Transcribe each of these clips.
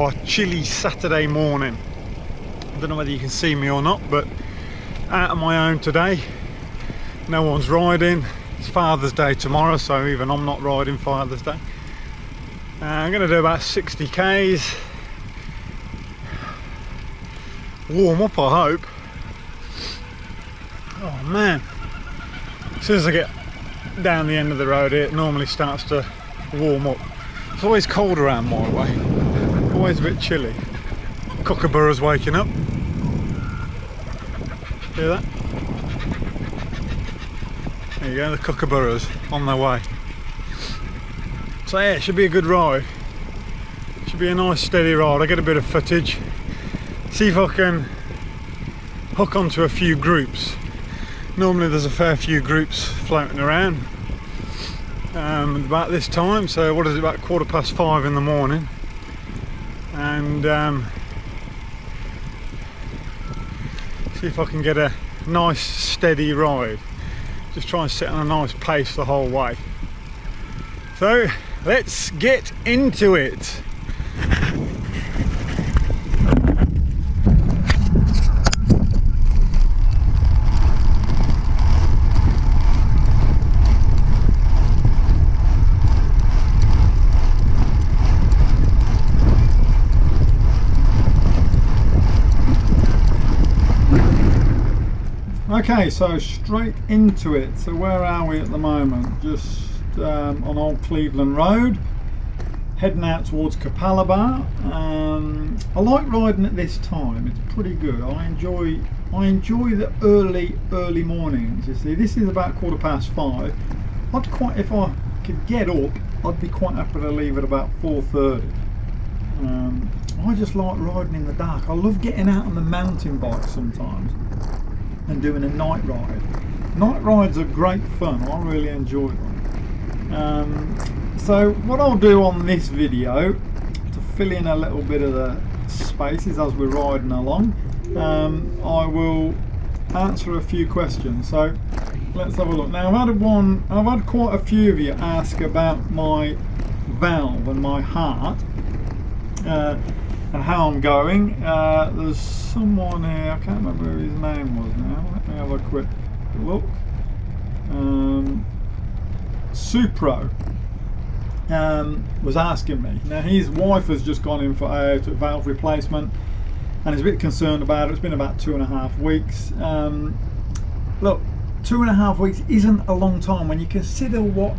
for a chilly Saturday morning. I don't know whether you can see me or not, but out on my own today. No one's riding. It's Father's Day tomorrow, so even I'm not riding Father's Day. I'm going to do about 60 k's. Warm up, I hope. Oh man, as soon as I get down the end of the road here, it normally starts to warm up. It's always cold around my way, always a bit chilly. Kookaburra's waking up. Hear that? There you go, the kookaburras on their way. So yeah, it should be a good ride. Should be a nice steady ride. I get a bit of footage. See if I can hook onto a few groups. Normally there's a fair few groups floating around about this time. So what is it, about 5:15 in the morning? And see if I can get a nice steady ride. Just try and sit on a nice pace the whole way. So let's get into it. Okay, so straight into it. So where are we at the moment? Just on Old Cleveland Road, heading out towards Capalaba. I like riding at this time. It's pretty good. I enjoy the early mornings. You see, this is about 5:15. If I could get up, I'd be quite happy to leave at about 4:30. I just like riding in the dark. I love getting out on the mountain bike sometimes and doing a night ride. Night rides are great fun. I really enjoy them. So what I'll do on this video to fill in a little bit of the spaces as we're riding along, I will answer a few questions. So let's have a look. Now I've had quite a few of you ask about my valve and my heart and how I'm going. There's someone here, I can't remember who his name was now. Let me have a quick look. Supro was asking me. Now his wife has just gone in for a valve replacement and is a bit concerned about it. It's been about 2.5 weeks. Look, 2.5 weeks isn't a long time when you consider what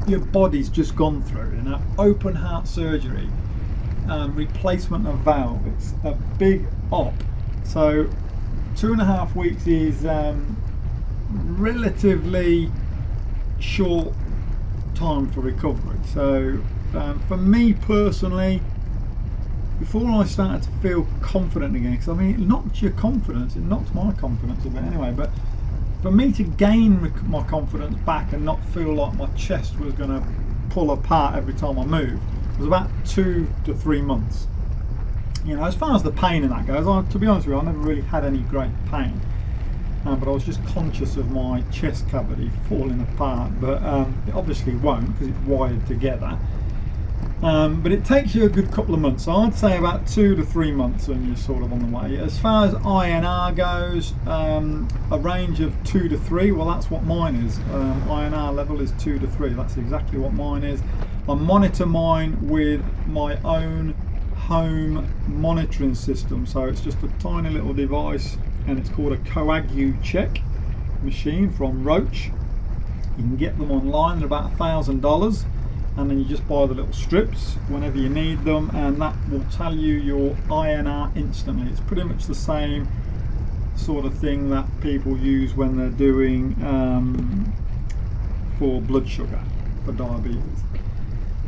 your body's just gone through. You know, open heart surgery, replacement of valve. It's a big op. So 2.5 weeks is relatively short time for recovery. So for me personally, before I started to feel confident again, because I mean it knocks your confidence, it knocks my confidence a bit anyway, but for me to gain my confidence back and not feel like my chest was going to pull apart every time I moved, was about 2 to 3 months. You know, as far as the pain and that goes, to be honest with you, I never really had any great pain, but I was just conscious of my chest cavity falling apart. But it obviously won't, because it's wired together. But it takes you a good couple of months. So I'd say about 2 to 3 months when you're sort of on the way. As far as INR goes, a range of 2 to 3. Well, that's what mine is. INR level is 2 to 3. That's exactly what mine is. I monitor mine with my own home monitoring system. So it's just a tiny little device, and it's called a Coagu check machine from Roche. You can get them online. They're about $1,000. And then you just buy the little strips whenever you need them, and that will tell you your INR instantly. It's pretty much the same sort of thing that people use when they're doing for blood sugar, for diabetes.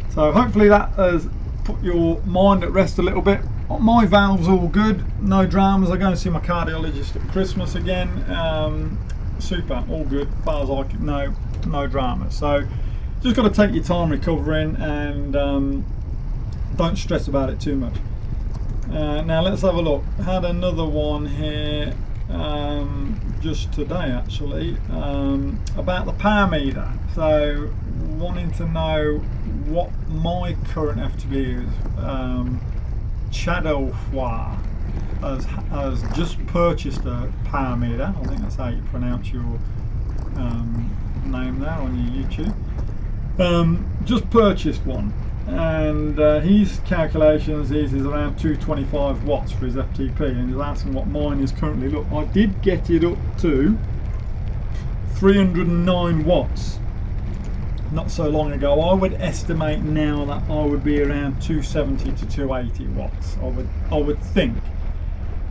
So hopefully that has put your mind at rest a little bit. My valve's all good, no dramas. I go and see my cardiologist at Christmas again. Super, all good, as far as I can know, no dramas. So just got to take your time recovering, and don't stress about it too much. Now let's have a look. Had another one here just today actually, about the power meter. So wanting to know what my current FTP is Chadelfoy has just purchased a power meter. I think that's how you pronounce your name there on your YouTube. Just purchased one, and his calculations is around 225 watts for his FTP, and he's asking what mine is currently. Look, I did get it up to 309 watts not so long ago. I would estimate now that I would be around 270 to 280 watts. I would think.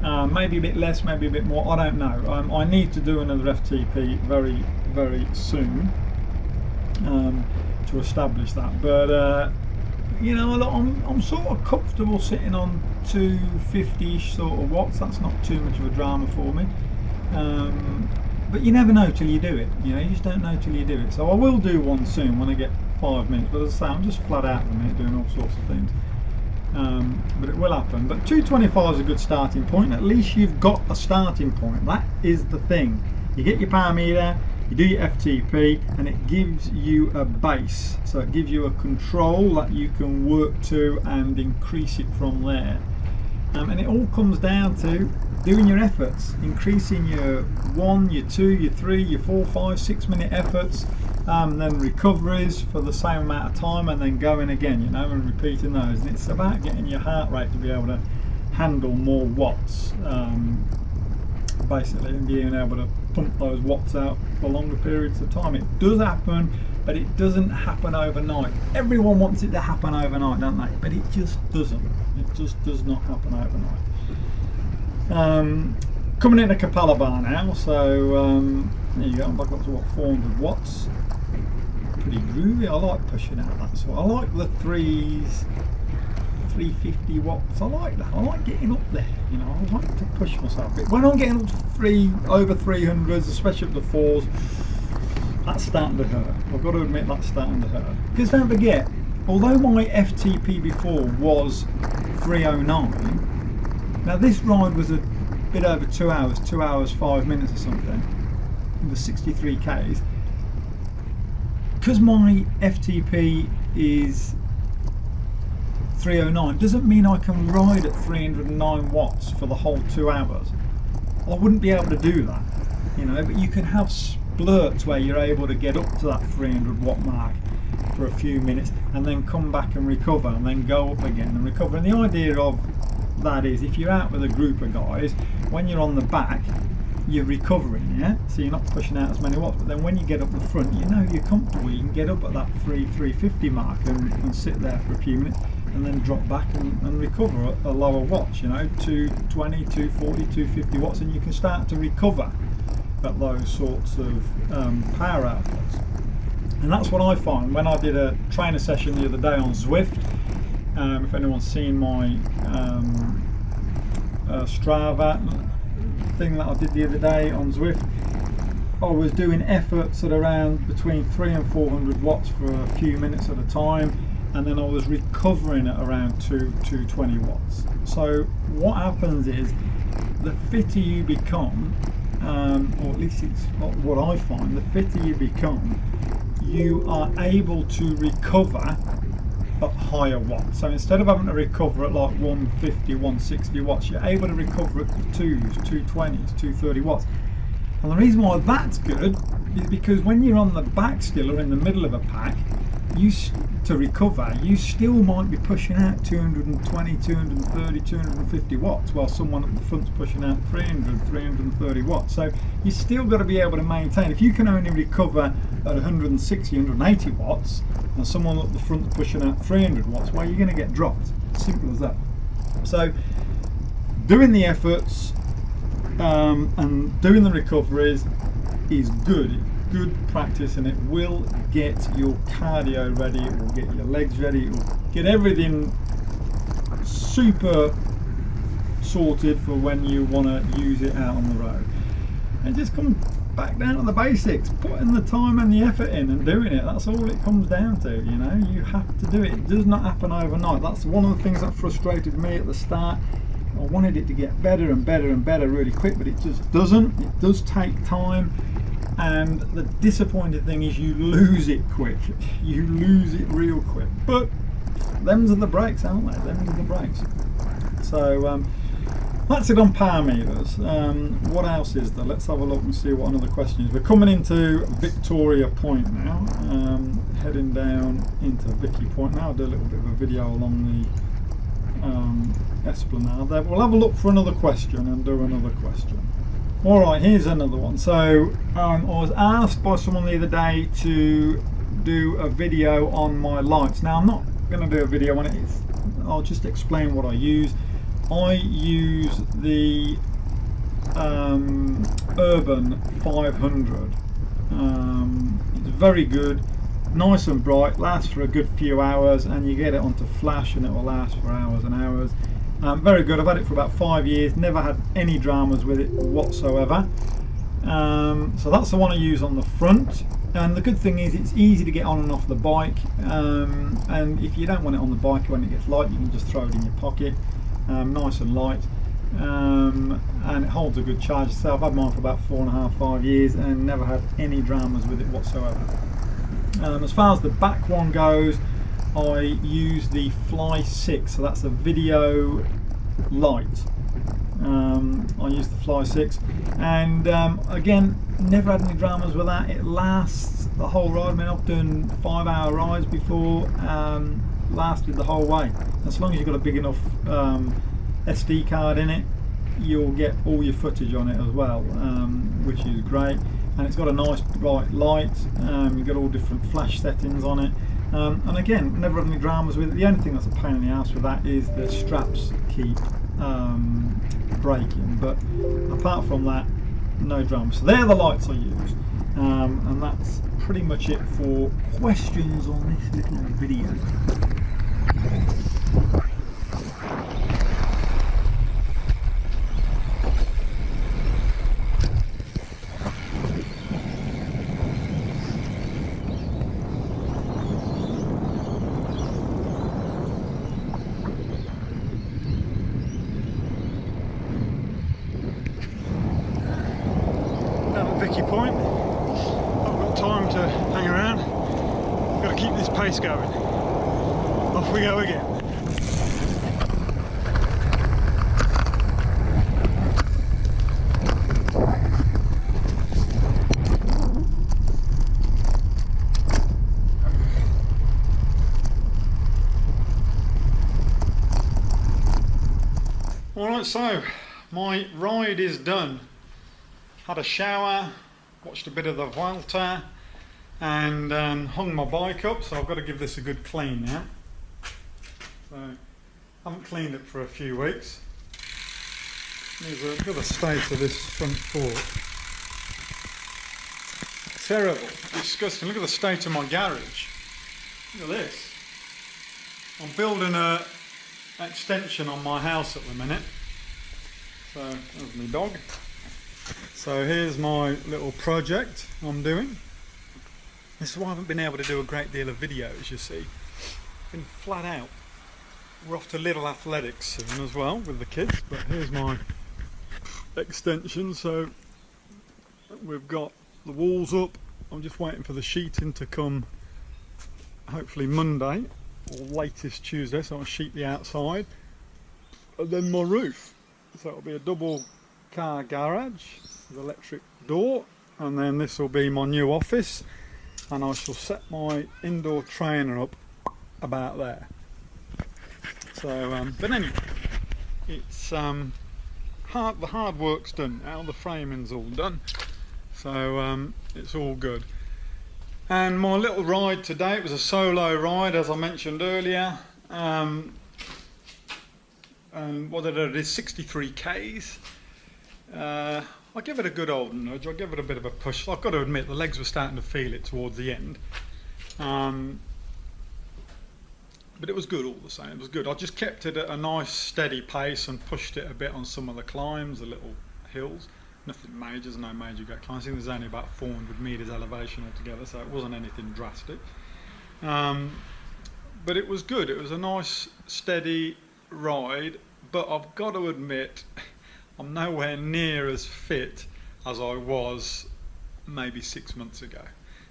Maybe a bit less, maybe a bit more, I don't know. I need to do another FTP very, very soon to establish that. But you know, I'm sort of comfortable sitting on 250-ish sort of watts. That's not too much of a drama for me. But you never know till you do it. You know, you just don't know till you do it. So I will do one soon when I get 5 minutes. But as I say, I'm just flat out at the minute doing all sorts of things. But it will happen. But 225 is a good starting point. At least you've got a starting point. That is the thing. You get your power meter, you do your FTP, and it gives you a base. So it gives you a control that you can work to and increase it from there. And it all comes down to doing your efforts, increasing your 1, your 2, your 3, your 4, 5, 6 minute efforts, then recoveries for the same amount of time, and then going again, you know, and repeating those. And it's about getting your heart rate to be able to handle more watts, basically, and being able to pump those watts out for longer periods of time. It does happen, but it doesn't happen overnight. Everyone wants it to happen overnight, don't they? But it just doesn't. It just does not happen overnight. Coming in a Capella bar now, so there you go. I'm back up to what, 400 watts. Pretty groovy. I like pushing out that sort. I like the 350 watts. I like that. I like getting up there. You know, I like to push myself a bit. When I'm getting up to over 300s, especially up to 4s, that's starting to hurt. I've got to admit that's starting to hurt. Because don't forget, although my FTP before was 309. Now this ride was a bit over 2 hours, 2 hours 5 minutes or something. It was 63 Ks. Because my FTP is 309 doesn't mean I can ride at 309 watts for the whole 2 hours. I wouldn't be able to do that, you know, but you can have splurts where you're able to get up to that 300 watt mark for a few minutes and then come back and recover and then go up again and recover. And the idea of that is, if you're out with a group of guys, when you're on the back you're recovering, yeah, so you're not pushing out as many watts, but then when you get up the front, you know you're comfortable, you can get up at that 350 mark and sit there for a few minutes and then drop back and recover at a lower watts, you know, 220, 240, 250 watts, and you can start to recover at those sorts of power outputs. And that's what I find when I did a trainer session the other day on Zwift. If anyone's seen my Strava thing that I did the other day on Zwift, I was doing efforts at around between 300 and 400 watts for a few minutes at a time, and then I was recovering at around 220 watts. So what happens is, the fitter you become, or at least it's what I find, the fitter you become, you are able to recover at higher watts. So instead of having to recover at like 150, 160 watts, you're able to recover at the 2s, 220s, 230 watts. And the reason why that's good is because when you're on the back still or in the middle of a pack, to recover, you still might be pushing out 220, 230, 250 watts, while someone at the front's pushing out 300, 330 watts. So you still got to be able to maintain. If you can only recover at 160, 180 watts, and someone at the front's pushing out 300 watts, well, you're going to get dropped. Simple as that. So doing the efforts and doing the recoveries is good. Good practice, and it will get your cardio ready, it will get your legs ready, it will get everything super sorted for when you want to use it out on the road. And just come back down to the basics, putting the time and the effort in and doing it. That's all it comes down to, you know. You have to do it. It does not happen overnight. That's one of the things that frustrated me at the start. I wanted it to get better and better and better really quick, but it just doesn't. It does take time. And the disappointing thing is you lose it quick. You lose it real quick. But them's are the breaks, aren't they? Them's are the breaks. So that's it on power meters. What else is there? Let's have a look and see what another question is. We're coming into Victoria Point now, heading down into Vicky Point now. I'll do a little bit of a video along the esplanade there. We'll have a look for another question and do another question. Alright, here's another one. So I was asked by someone the other day to do a video on my lights. Now I'm not going to do a video on it, I'll just explain what I use. I use the Urban 500. It's very good, nice and bright, lasts for a good few hours, and you get it onto flash and it will last for hours and hours. Very good. I've had it for about 5 years, never had any dramas with it whatsoever. So that's the one I use on the front, and the good thing is it's easy to get on and off the bike, and if you don't want it on the bike when it gets light, you can just throw it in your pocket. Nice and light, and it holds a good charge. So I've had mine for about 4.5, 5 years and never had any dramas with it whatsoever. As far as the back one goes, I use the Fly 6, so that's a video light. I use the Fly 6, and again, never had any dramas with that. It lasts the whole ride. I mean, I've done 5-hour rides before, lasted the whole way. As long as you've got a big enough SD card in it, you'll get all your footage on it as well, which is great. And it's got a nice bright light. You've got all different flash settings on it. And again, never had any dramas with it. The only thing that's a pain in the ass with that is the straps keep breaking, but apart from that, no dramas. So they're the lights I use, and that's pretty much it for questions on this little video. Vicky Point. I've got time to hang around. Got to keep this pace going. Off we go again. Alright, so my ride is done. Had a shower, watched a bit of the Vuelta, and hung my bike up, so I've got to give this a good clean now. So I haven't cleaned it for a few weeks. Look at the state of this front fork. Terrible, disgusting. Look at the state of my garage. Look at this. I'm building an extension on my house at the minute. So there's my dog. So here's my little project I'm doing. This is why I haven't been able to do a great deal of videos, you see. Been flat out. We're off to Little Athletics soon as well with the kids, but here's my extension. So we've got the walls up. I'm just waiting for the sheeting to come, hopefully Monday or latest Tuesday, so I'll sheet the outside. And then my roof. So it'll be a double car garage with electric door, and then this will be my new office, and I shall set my indoor trainer up about there. So but anyway, it's the hard work's done now, the framing's all done, so it's all good. And my little ride today, it was a solo ride as I mentioned earlier, and what did I do? 63 Ks. I'll give it a good old nudge, I'll give it a bit of a push. I've got to admit the legs were starting to feel it towards the end, but it was good all the same. It was good. I just kept it at a nice steady pace and pushed it a bit on some of the climbs, the little hills. Nothing major, there's no major great climbs. I think there's only about 400 metres elevation altogether, so it wasn't anything drastic, but it was good. It was a nice steady ride, but I've got to admit I'm nowhere near as fit as I was maybe 6 months ago.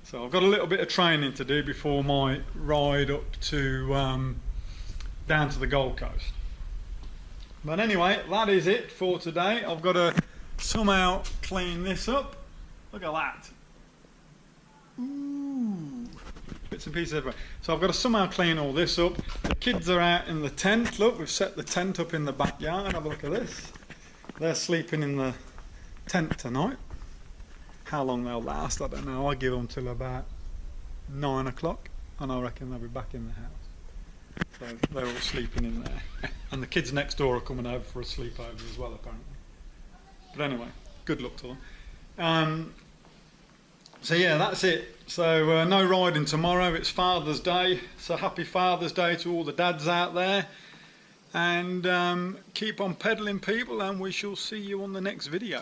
So I've got a little bit of training to do before my ride up to down to the Gold Coast. But anyway, that is it for today. I've got to somehow clean this up. Look at that. Ooh, bits and pieces everywhere. So I've got to somehow clean all this up. The kids are out in the tent. Look, we've set the tent up in the backyard. Have a look at this. They're sleeping in the tent tonight. How long they'll last, I don't know. I give them till about 9 o'clock and I reckon they'll be back in the house. So they're all sleeping in there. And the kids next door are coming over for a sleepover as well, apparently. But anyway, good luck to them. So yeah, that's it. So no riding tomorrow. It's Father's Day. So happy Father's Day to all the dads out there. And keep on pedaling, people, and we shall see you on the next video.